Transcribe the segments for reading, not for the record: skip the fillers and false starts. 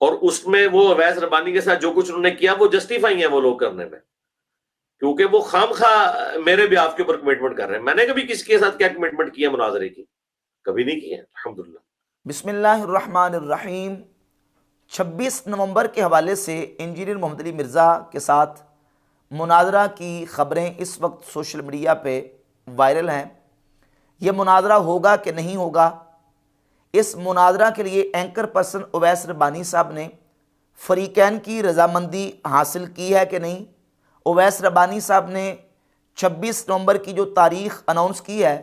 और उसमें वो अवैस रब्बानी के साथ जो कुछ उन्होंने किया वो जस्टिफाई है वो लोग करने में, क्योंकि वो खामखा मेरे भी आपके ऊपर कमिटमेंट कर रहे हैं। मैंने कभी किसी के साथ क्या कमिटमेंट किया मुनाजरे की? कभी नहीं किया अल्हम्दुलिल्लाह। बिस्मिल्लाहिर्रहमानिर्रहीम। 26 नवंबर के हवाले से इंजीनियर मोहम्मद अली मिर्ज़ा के साथ मुनाजरा की ख़बरें इस वक्त सोशल मीडिया पे वायरल हैं। ये मुनाजरा होगा कि नहीं होगा, इस मुनाजरा के लिए एंकर पर्सन उवैस रब्बानी साहब ने फ़रीक़ैन की रज़ामंदी हासिल की है कि नहीं। उवैस रब्बानी साहब ने 26 नवंबर की जो तारीख़ अनाउंस की है,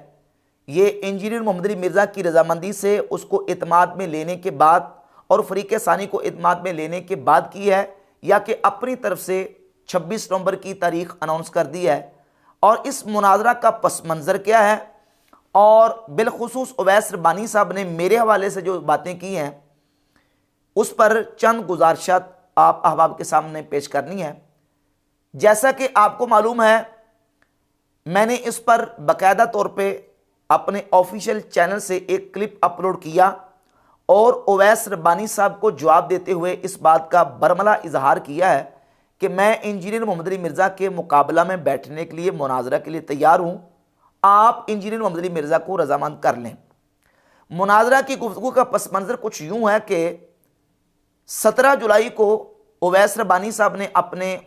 ये इंजीनियर मोहम्मद अली मिर्ज़ा की रज़ामंदी से उसको इत्माद में लेने के बाद और फ़रीक़ सानी को इत्माद में लेने के बाद की है, या कि अपनी तरफ से 26 नवंबर की तारीख़ अनाउंस कर दी है। और इस मुनाजरा का पस मंज़र क्या है, और बिलखुसूस उवैस रब्बानी साहब ने मेरे हवाले से जो बातें की हैं उस पर चंद गुजारिशात आप अहबाब के सामने पेश करनी है। जैसा कि आपको मालूम है, मैंने इस पर बाकायदा तौर पे अपने ऑफिशियल चैनल से एक क्लिप अपलोड किया और उवैस रब्बानी साहब को जवाब देते हुए इस बात का बरमला इजहार किया है कि मैं इंजीनियर मोहम्मद अली मिर्ज़ा के मुकाबला में बैठने के लिए मुनाजरा के लिए तैयार हूँ, आप इंजीनियर मोहम्मद अली मिर्ज़ा को रज़ामंद कर लें। मुनाजरा की गुफ्तगू का पस मंज़र कुछ यूँ है कि 17 जुलाई को उवैस रब्बानी साहब ने अपने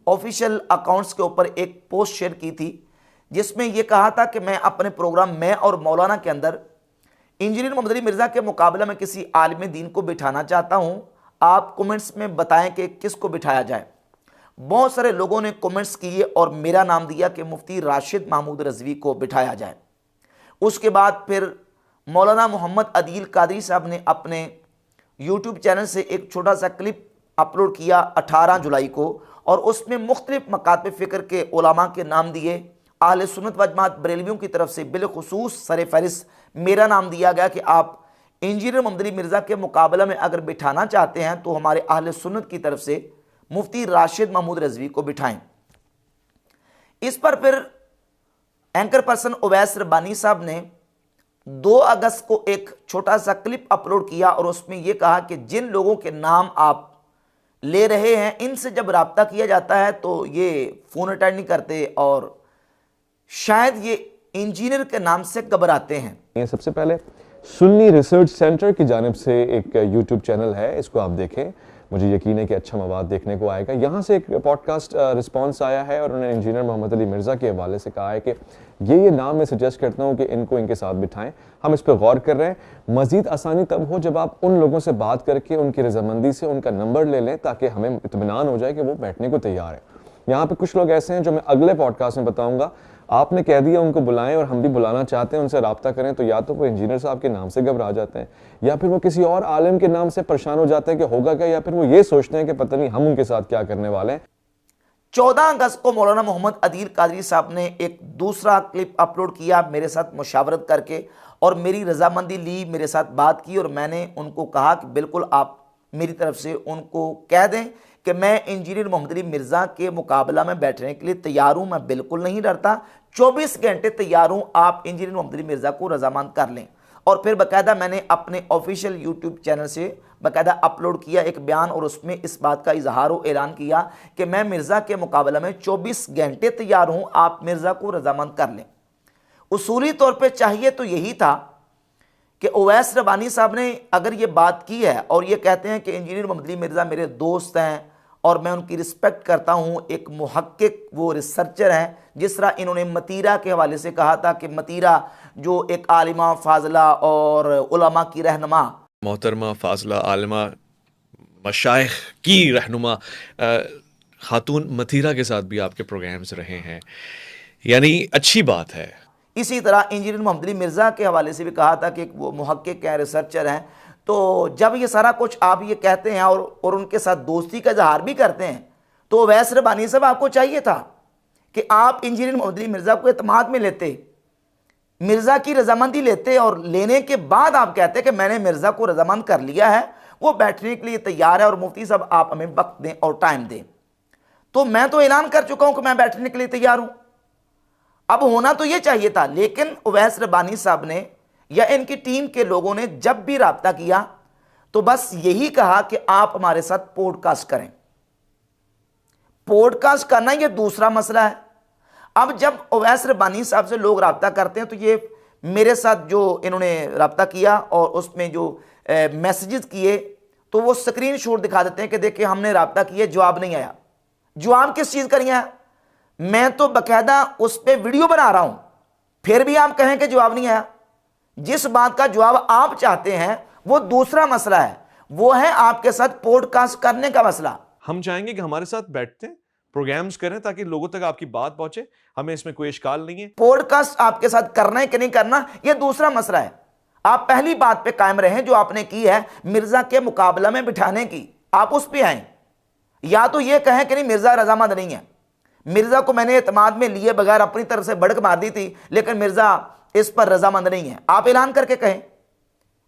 ऑफिशियल अकाउंट्स के ऊपर एक पोस्ट शेयर की थी, जिसमें यह कहा था कि मैं अपने प्रोग्राम में और मौलाना के अंदर इंजीनियर मोहम्मद अली मिर्ज़ा के मुकाबले में किसी आलिम दीन को बिठाना चाहता हूं, आप कमेंट्स में बताएं कि किसको बिठाया जाए। बहुत सारे लोगों ने कमेंट्स किए और मेरा नाम दिया कि मुफ्ती राशिद महमूद रज़वी को बिठाया जाए। उसके बाद फिर मौलाना मोहम्मद अदील कादरी साहब ने अपने यूट्यूब चैनल से एक छोटा सा क्लिप अपलोड किया 18 जुलाई को, और उसमें मुख्तलिफ मकातब फ़िक्र के उलमा के नाम दिए। अहले सुन्नत व जमात बरेलवियों की तरफ से बिलखुसूस सर फहरिस्त मेरा नाम दिया गया कि आप इंजीनियर मोहम्मद अली मिर्ज़ा के मुकाबला में अगर बिठाना चाहते हैं तो हमारे अहले सुन्नत की तरफ से मुफ्ती राशिद महमूद रज़वी को बिठाएं। इस पर फिर एंकर पर्सन उवैस रब्बानी साहब ने 2 अगस्त को एक छोटा सा क्लिप अपलोड किया और उसमें यह कहा कि जिन लोगों के नाम आप ले रहे हैं, इनसे जब रब्ता किया जाता है तो ये फ़ोन अटेंड नहीं करते और शायद ये इंजीनियर के नाम से घबराते हैं। ये सबसे पहले सुन्नी रिसर्च सेंटर की जानिब से एक यूट्यूब चैनल है, इसको आप देखें, मुझे यकीन है कि अच्छा मवाद देखने को आएगा। यहाँ से एक पॉडकास्ट रिस्पांस आया है और उन्होंने इंजीनियर मोहम्मद अली मिर्ज़ा के हवाले से कहा है कि ये नाम मैं सजेस्ट करता हूँ कि इनको इनके साथ बिठाएं। हम इस पर गौर कर रहे हैं। मज़ीद आसानी तब हो जब आप उन लोगों से बात करके उनकी रज़ामंदी से उनका नंबर ले लें, ताकि हमें इत्मीनान हो जाए कि वो बैठने को तैयार है। यहाँ पे कुछ लोग ऐसे हैं जो मैं अगले पॉडकास्ट में बताऊँगा, आपने कह दिया उनको बुलाएं और हम भी बुलाना चाहते हैं, उनसे रब्ता करें, तो या तो वो इंजीनियर साहब के नाम से घबरा जाते हैं या फिर वो किसी और आलिम के नाम से परेशान हो जाते हैं कि होगा क्या, या फिर वो ये सोचते हैं कि पता नहीं हम उनके साथ क्या करने वाले हैं। 14 अगस्त को मौलाना मोहम्मद अदील कादरी साहब ने एक दूसरा क्लिप अपलोड किया मेरे साथ मुशावरत करके, और मेरी रजामंदी ली, मेरे साथ बात की, और मैंने उनको कहा कि बिल्कुल आप मेरी तरफ से उनको कह दें कि मैं इंजीनियर मोहम्मद अली मिर्ज़ा के मुकाबला में बैठने के लिए तैयार हूँ, मैं बिल्कुल नहीं डरता, 24 घंटे तैयार हूँ, आप इंजीनियर मोहम्मद अली मिर्ज़ा को रजामंद कर लें। और फिर बाकायदा मैंने अपने ऑफिशियल यूट्यूब चैनल से बाकायदा अपलोड किया एक बयान, और उसमें इस बात का इजहार व ऐलान किया कि मैं मिर्ज़ा के मुकाबले में 24 घंटे तैयार हूँ, आप मिर्ज़ा को रजामंद कर लें। उसूली तौर पर चाहिए तो यही था कि उवैस रब्बानी साहब ने अगर ये बात की है और ये कहते हैं कि इंजीनियर मोहम्मद अली मिर्ज़ा मेरे दोस्त हैं और मैं उनकी रिस्पेक्ट करता हूँ, एक मुहक्किक वो रिसर्चर हैं, जिस तरह इन्होंने मतीरा के हवाले से कहा था कि मतीरा जो एक आलिमा फाजला और उलमा की रहनुमा, मोहतरमा फाजला आलिमा मशाइख की रहनुमा खातून मतीरा के साथ भी आपके प्रोग्राम्स रहे हैं, यानी अच्छी बात है। इसी तरह इंजीनियर मोहम्मद अली मिर्ज़ा के हवाले से भी कहा था कि वो मुहक्किक हैं, रिसर्चर हैं। तो जब ये सारा कुछ आप ये कहते हैं और उनके साथ दोस्ती का इजहार भी करते हैं, तो उवैस रब्बानी साहब आपको चाहिए था कि आप इंजीनियर मोहम्मद अली मिर्ज़ा को एतमाद में लेते, मिर्ज़ा की रजामंदी लेते, और लेने के बाद आप कहते कि मैंने मिर्ज़ा को रजामंद कर लिया है, वो बैठने के लिए तैयार है और मुफ्ती साहब आप हमें वक्त दें और टाइम दें। तो मैं तो ऐलान कर चुका हूं कि मैं बैठने के लिए तैयार हूं, अब होना तो ये चाहिए था। लेकिन उवैस रब्बानी साहब ने या इनकी टीम के लोगों ने जब भी रब्ता किया तो बस यही कहा कि आप हमारे साथ पॉडकास्ट करें। पॉडकास्ट करना ये दूसरा मसला है। अब जब अवैस रब्बानी साहब से लोग रब्ता करते हैं तो ये मेरे साथ जो इन्होंने रब्ता किया और उसमें जो मैसेजेस किए तो वो स्क्रीन शॉट दिखा देते हैं कि देखिए हमने रब्ता किया, जवाब नहीं आया। जवाब किस चीज़ का नहीं आया? मैं तो बाकायदा उस पर वीडियो बना रहा हूं, फिर भी आप कहें कि जवाब नहीं आया। जिस बात का जवाब आप चाहते हैं वो दूसरा मसला है, वो है आपके साथ पॉडकास्ट करने का मसला। हम चाहेंगे कि हमारे साथ बैठते हैं, प्रोग्राम्स करें ताकि लोगों तक आपकी बात पहुंचे। हमें इसमें कोई इश्काल नहीं है। पॉडकास्ट आपके साथ करना है कि नहीं करना ये दूसरा मसला है। आप पहली बात पे कायम रहें जो आपने की है मिर्जा के मुकाबला में बिठाने की, आप उस पे आए। या तो ये कहें कि नहीं मिर्जा रजामंद नहीं है, मिर्जा को मैंने एतमाद में लिए बगैर अपनी तरफ से बड़क मार दी थी लेकिन मिर्जा इस पर रजामंद नहीं है, आप ऐलान करके कहें।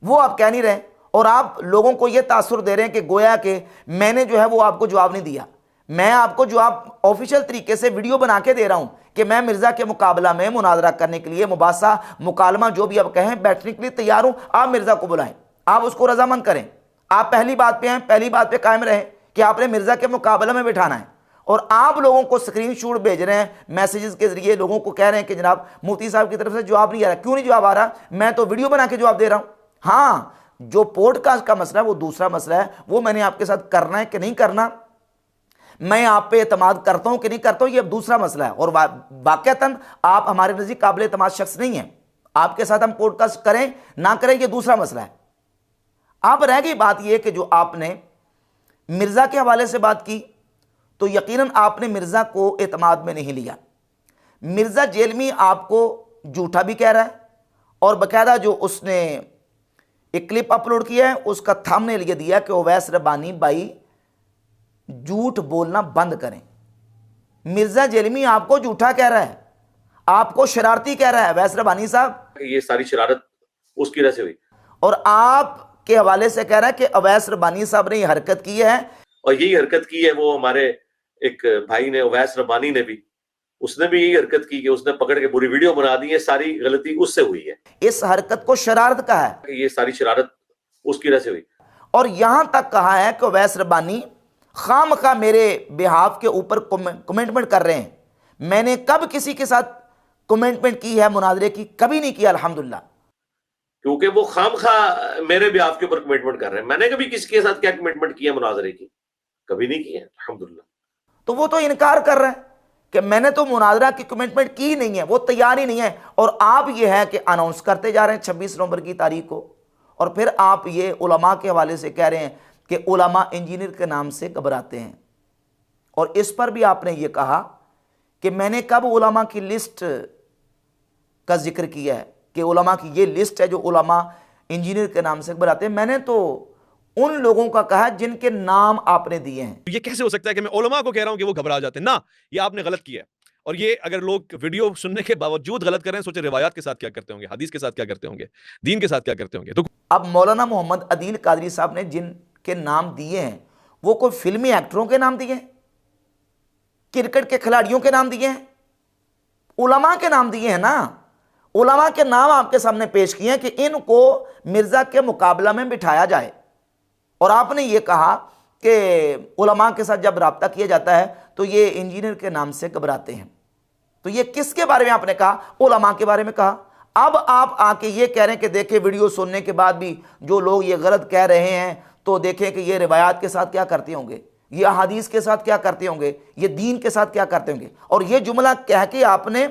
वो आप कह नहीं रहे और आप लोगों को यह तासुर दे रहे हैं कि गोया कि मैंने जो है वो आपको जवाब नहीं दिया। मैं आपको जवाब ऑफिशियल तरीके से वीडियो बना के दे रहा हूं कि मैं मिर्जा के मुकाबला में मुनाजरा करने के लिए, मुबासा, मुकालमा जो भी आप कहें, बैठने के लिए तैयार हूं। आप मिर्जा को बुलाएं, आप उसको रजामंद करें। आप पहली बात पे हैं, पहली बात पे कायम रहें कि आपने मिर्जा के मुकाबला में बिठाना है। और आप लोगों को स्क्रीनशॉट भेज रहे हैं मैसेजेस के जरिए, लोगों को कह रहे हैं कि जनाब मुफ्ती साहब की तरफ से जवाब नहीं आ रहा। क्यों नहीं जवाब आ रहा? मैं तो वीडियो बना के जवाब दे रहा हूं। हाँ, जो पॉडकास्ट का मसला है वो दूसरा मसला है, वो मैंने आपके साथ करना है कि नहीं करना, मैं आप पे एतमाद करता हूं कि नहीं करता हूं, ये दूसरा मसला है। और वाकईतन आप हमारे नज़दीक काबिल एतमाद शख्स नहीं है। आपके साथ हम पॉडकास्ट करें ना करें ये दूसरा मसला है। अब रह गई बात यह कि जो आपने मिर्जा के हवाले से बात की तो यकीनन आपने मिर्जा को एतमाद में नहीं लिया। मिर्जा जेलमी आपको झूठा भी कह रहा है और बाकायदा जो उसने एक क्लिप अपलोड किया है उसका थंबनेल ये दिया कि अवैस रब्बानी भाई झूठ बोलना बंद करें। मिर्जा जेलमी आपको झूठा कह रहा है, आपको शरारती कह रहा है अवैस रब्बानी साहब। ये सारी शरारत उसकी वजह से हुई और आपके हवाले से कह रहा है कि अवैस रब्बानी साहब ने ये हरकत की है। और यही हरकत की है वो हमारे एक भाई ने, अवैस रब्बानी ने भी, उसने भी यही हरकत की कि उसने पकड़ के पूरी वीडियो बना दी है। सारी गलती उससे हुई है। इस हरकत को शरारत कहा है, ये सारी शरारत उसकी वजह से हुई। और यहां तक कहा है कि अवैस रब्बानी खामखा मेरे बिहाफ के ऊपर कमेंटमेंट कर रहे हैं। मैंने कब किसी के साथ कमेंटमेंट की है मुनाजरे की? कभी नहीं किया अल्हम्दुलिल्लाह। क्योंकि वो खामखा मेरे बिहाफ के ऊपर कमिटमेंट कर रहे हैं। मैंने कभी किसी के साथ क्या कमिटमेंट किया मुनाजरे की? कभी नहीं किया अल्हम्दुलिल्लाह। तो वो तो इनकार कर रहे हैं कि मैंने तो मुनाजरा की कमिटमेंट की नहीं है, वो तैयार ही नहीं है। और आप ये है कि अनाउंस करते जा रहे हैं 26 नवंबर की तारीख को, और फिर आप ये उलमा के हवाले से कह रहे हैं कि उलमा इंजीनियर के नाम से घबराते हैं। और इस पर भी आपने ये कहा कि मैंने कब उलमा की लिस्ट का जिक्र किया है कि उलमा की ये लिस्ट है जो उलमा इंजीनियर के नाम से घबराते हैं। मैंने तो उन लोगों का कहा जिनके नाम आपने दिए हैं। ये कैसे हो सकता है कि मैं उलमा को कह रहा हूं कि वो घबरा जाते हैं? ना, ये आपने गलत किया है। और ये अगर लोग वीडियो सुनने के बावजूद गलत कर रहे हैं, सोचे रिवायात के साथ क्या करते होंगे, हदीस के साथ क्या करते होंगे, दीन के साथ क्या करते होंगे। तो अब मौलाना मोहम्मद अदील कादरी साहब ने जिनके नाम दिए हैं वो कोई फिल्मी एक्टरों के नाम दिए हैं, क्रिकेट के खिलाड़ियों के नाम दिए हैं, उलमा के नाम दिए हैं ना। उलमा के नाम आपके सामने पेश किए हैं कि इनको मिर्जा के मुकाबला में बिठाया जाए। और आपने ये कहा कि उलमा के साथ जब रब्ता किया जाता है तो ये इंजीनियर के नाम से घबराते हैं। तो ये किसके बारे में आपने कहा? उलमा के बारे में कहा। अब आप आके ये कह रहे हैं कि देखें वीडियो सुनने के बाद भी जो लोग ये गलत कह रहे हैं तो देखें कि ये रिवायात के साथ क्या करते होंगे, ये अहादीस के साथ क्या करते होंगे, ये दीन के साथ क्या करते होंगे। और ये जुमला कह के आपने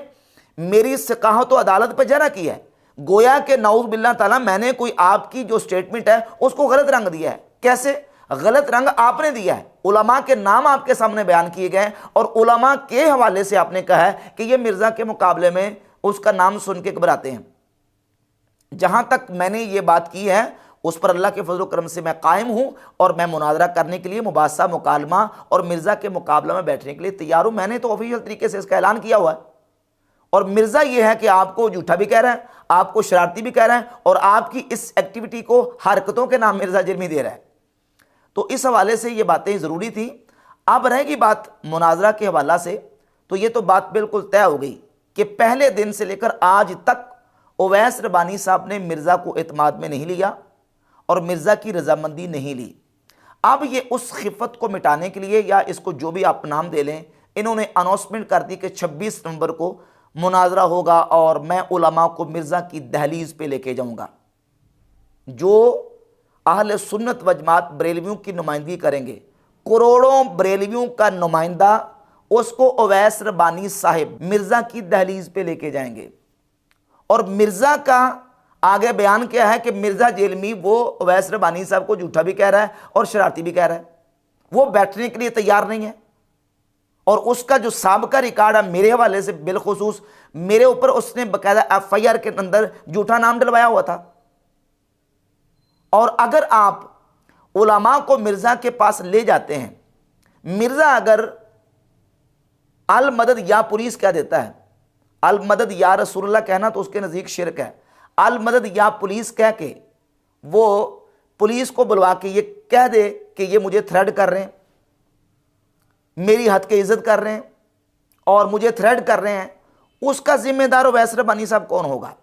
मेरी सिकाहत तो अदालत पर जरा की है, गोया के नाउज़ बिल्लाह ताला मैंने कोई आपकी जो स्टेटमेंट है उसको गलत रंग दिया है। कैसे गलत रंग आपने दिया है? उलमा के नाम आपके सामने बयान किए गए और उलमा के हवाले से आपने कहा है कि ये मिर्जा के मुकाबले में उसका नाम सुन के घबराते हैं। जहां तक मैंने ये बात की है उस पर अल्लाह के फजल करम से मैं कायम हूं और मैं मुनाजरा करने के लिए, मुबासा, मुकालमा और मिर्जा के मुकाबला में बैठने के लिए तैयार हूं। मैंने तो ऑफिशियल तरीके से इसका ऐलान किया हुआ है। और मिर्जा ये है कि आपको झूठा भी कह रहा है, आपको शरारती भी कह रहा है और आपकी इस एक्टिविटी को हरकतों के नाम मिर्जा जेलमी दे रहा है। तो इस हवाले से ये बातें ज़रूरी थी। अब रहेगी बात मुनाजरा के हवाला से, तो ये तो बात बिल्कुल तय हो गई कि पहले दिन से लेकर आज तक अवैस रब्बानी साहब ने मिर्ज़ा को एतमाद में नहीं लिया और मिर्ज़ा की रजामंदी नहीं ली। अब ये उस खिफत को मिटाने के लिए, या इसको जो भी आप नाम दे लें, इन्होंने अनाउंसमेंट कर दी कि 26 नवंबर को मुनाजरा होगा और मैं उलमा को मिर्ज़ा की दहलीज पे लेके जाऊंगा। जो अहले सुन्नत व जमात बरेलवियों की नुमाइंदगी करेंगे, करोड़ों बरेलवियों का नुमाइंदा, उसको अवैस रबानी साहिब मिर्ज़ा की दहलीज पे लेके जाएंगे। और मिर्ज़ा का आगे बयान क्या है कि मिर्ज़ा जेलमी वो अवैस रबानी साहब को झूठा भी कह रहा है और शरारती भी कह रहा है, वो बैठने के लिए तैयार नहीं है। और उसका जो साबका रिकॉर्ड है मेरे हवाले से, बिलखुसूस मेरे ऊपर उसने बाकायदा FIR के अंदर झूठा नाम डलवाया हुआ था। और अगर आप उलमा को मिर्ज़ा के पास ले जाते हैं, मिर्ज़ा अगर अल मदद या पुलिस कह देता है, अल मदद या रसूलुल्लाह कहना तो उसके नज़दीक शिरक है। अल मदद या पुलिस कह के वो पुलिस को बुलवा के ये कह दे कि ये मुझे थ्रेड कर रहे हैं, मेरी हद की इज्जत कर रहे हैं और मुझे थ्रेड कर रहे हैं, उसका जिम्मेदार अवैस रबानी साहब कौन होगा?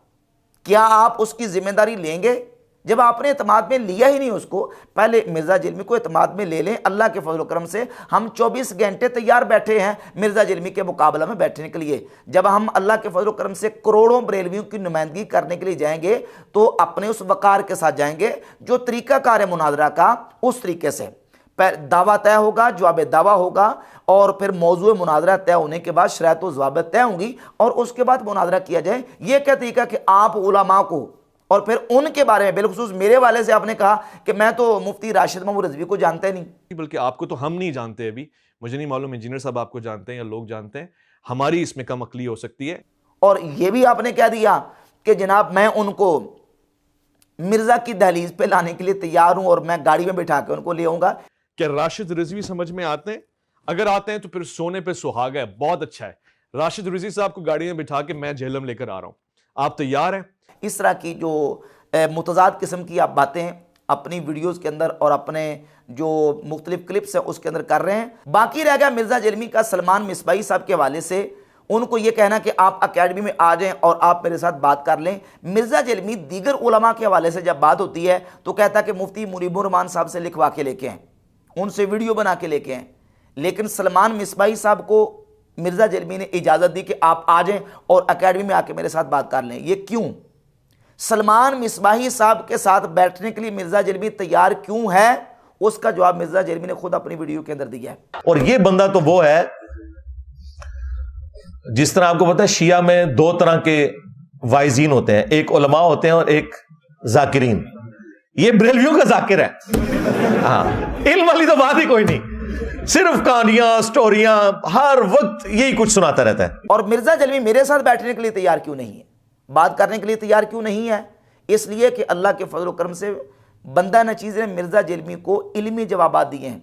क्या आप उसकी जिम्मेदारी लेंगे जब आपने एतमाद में लिया ही नहीं उसको? पहले मिर्ज़ा जेलमी को एतमाद में ले लें। अल्लाह के फजल करम से हम 24 घंटे तैयार बैठे हैं मिर्ज़ा जेलमी के मुकाबला में बैठने के लिए। जब हम अल्लाह के फजल करम से करोड़ों बरेलवियों की नुमाइंदगी करने के लिए जाएंगे तो अपने उस वकार के साथ जाएंगे जो तरीक़ाकार है मुनाजरा का, उस तरीके से दावा तय होगा, जवाब दावा होगा, और फिर मौजूद मुनाजरा तय होने के बाद शराइत व ज़वाबित तय होंगी और उसके बाद मुनाजरा किया जाए। ये क्या तरीका कि आप उलमा को और फिर उनके बारे में, बिलखुसूस मेरे वाले से आपने कहा कि मैं तो मुफ्ती राशिद महमूद रिजवी को जानते नहीं, बल्कि आपको तो हम नहीं जानते अभी, मुझे नहीं मालूम इंजीनियर साहब आपको जानते हैं या लोग जानते हैं, हमारी इसमें कम अक्ली हो सकती है। और ये भी आपने कह दिया कि जनाब मैं उनको मिर्ज़ा की दहलीज पे लाने के लिए तैयार हूं और मैं गाड़ी में बिठा के उनको ले आऊंगा। क्या राशिद रिजवी समझ में आते हैं? अगर आते हैं तो फिर सोने पे सुहागा है, बहुत अच्छा है। राशिद रिजवी साहब को गाड़ी में बिठा के मैं झेलम लेकर आ रहा हूं, आप तैयार हैं? इस तरह की जो मुतज़ाद किस्म की आप बातें अपनी वीडियोस के अंदर और अपने जो मुख्तलिफ क्लिप्स हैं उसके अंदर कर रहे हैं। बाकी रह गया मिर्ज़ा जेलमी का सलमान मिसबाही साहब के हवाले से उनको ये कहना कि आप अकेडमी में आ जाएं और आप मेरे साथ बात कर लें। मिर्ज़ा जेलमी दीगर उलमा के हवाले से जब बात होती है तो कहता है कि मुफ्ती मुनीबुर रहमान साहब से लिखवा के लेके आएँ, उनसे वीडियो बना के लेके आएँ। लेकिन सलमान मिसबाही साहब को मिर्ज़ा जेलमी ने इजाज़त दी कि आप आ जाएं और अकेडमी में आके मेरे साथ बात कर लें। ये क्यों? सलमान मिसबाही साहब के साथ बैठने के लिए मिर्ज़ा जेलमी तैयार क्यों है? उसका जवाब मिर्ज़ा जेलमी ने खुद अपनी वीडियो के अंदर दिया है। और ये बंदा तो वो है, जिस तरह आपको पता है शिया में दो तरह के वाइजीन होते हैं, एक उलमा होते हैं और एक जाकिरीन। ये बरेलवियों का जाकिर है। हाँ, इल्म वाली तो बात ही कोई नहीं, सिर्फ कहानियां स्टोरियां हर वक्त यही कुछ सुनाता रहता है। और मिर्ज़ा जेलमी मेरे साथ बैठने के लिए तैयार क्यों नहीं है, बात करने के लिए तैयार क्यों नहीं है? इसलिए कि अल्लाह के फजल करम से बंदा नचीज़ ने मिर्ज़ा जेलमी को इल्मी जवाबात दिए हैं,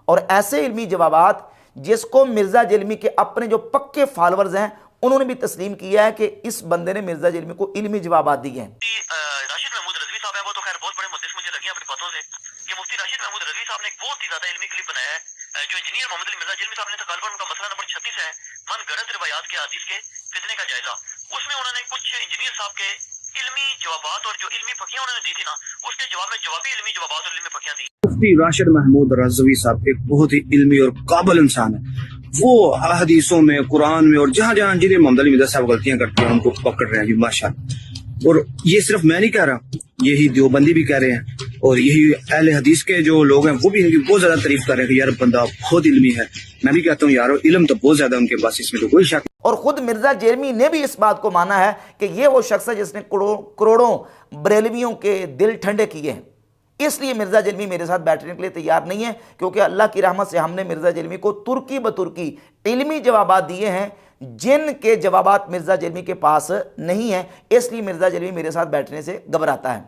और ऐसे इल्मी जवाबात जिसको मिर्ज़ा जेलमी के अपने जो पक्के फॉलोअर्स हैं उन्होंने भी तस्लीम किया है कि इस बंदे ने मिर्ज़ा जेलमी को इल्मी जवाबात दिए हैं। राशिद महमूद रज़वी साहब है, वो तो खैर बहुत बड़े मुद्दे मुझे लगे अपनी बातों से कि मुफ्ती राशिद महमूद रज़वी साहब ने एक बहुत ही ज्यादा इल्मी क्लिप बनाया है जो इंजीनियर मोहम्मद अली मिर्ज़ा जेलमी साहब ने तकालबन उनका मसला नंबर 36 है, मन गलत रिवायात के हदीस के फितने का जायजा। उसमें उन्होंने कुछ इंजीनियर साहब के इल्मी जवाबात और जो इल्मी फकियां उन्होंने दी थी ना, उसके जवाब में जवाबी इल्मी जवाबात और इल्मी फकियां दी। मुफ्ती राशिद महमूद रज़वी साहब एक बहुत ही इल्मी और काबिल इंसान है। वो हदीसों में, कुरान में और जहाँ जहाँ इंजीनियर मोहम्मद अली मिर्ज़ा साहब गलतियां करते हैं उनको पकड़ रहे हैं जी माशाअल्लाह। और ये सिर्फ मैं नहीं कह रहा, यही देवबंदी भी कह रहे हैं और यही अहले हदीस के जो लोग हैं वो भी इनकी बहुत ज्यादा तारीफ कर रहे हैं कि यार बंदा बहुत इल्मी है। मैं भी कहता हूँ यार इल्म तो बहुत ज्यादा उनके पास, इसमें तो कोई शक। और खुद मिर्ज़ा जेलमी ने भी इस बात को माना है कि ये वो शख्स है जिसने करोड़ों बरेलवियों के दिल ठंडे किए हैं। इसलिए मिर्ज़ा जेलमी मेरे साथ बैठने के लिए तैयार नहीं है, क्योंकि अल्लाह की रहमत से हमने मिर्ज़ा जेलमी को तुर्की बतुर्की इल्मी जवाबात दिए हैं जिनके जवाबात मिर्ज़ा जेलमी के पास नहीं है। इसलिए मिर्ज़ा जेलमी मेरे साथ बैठने से घबराता है।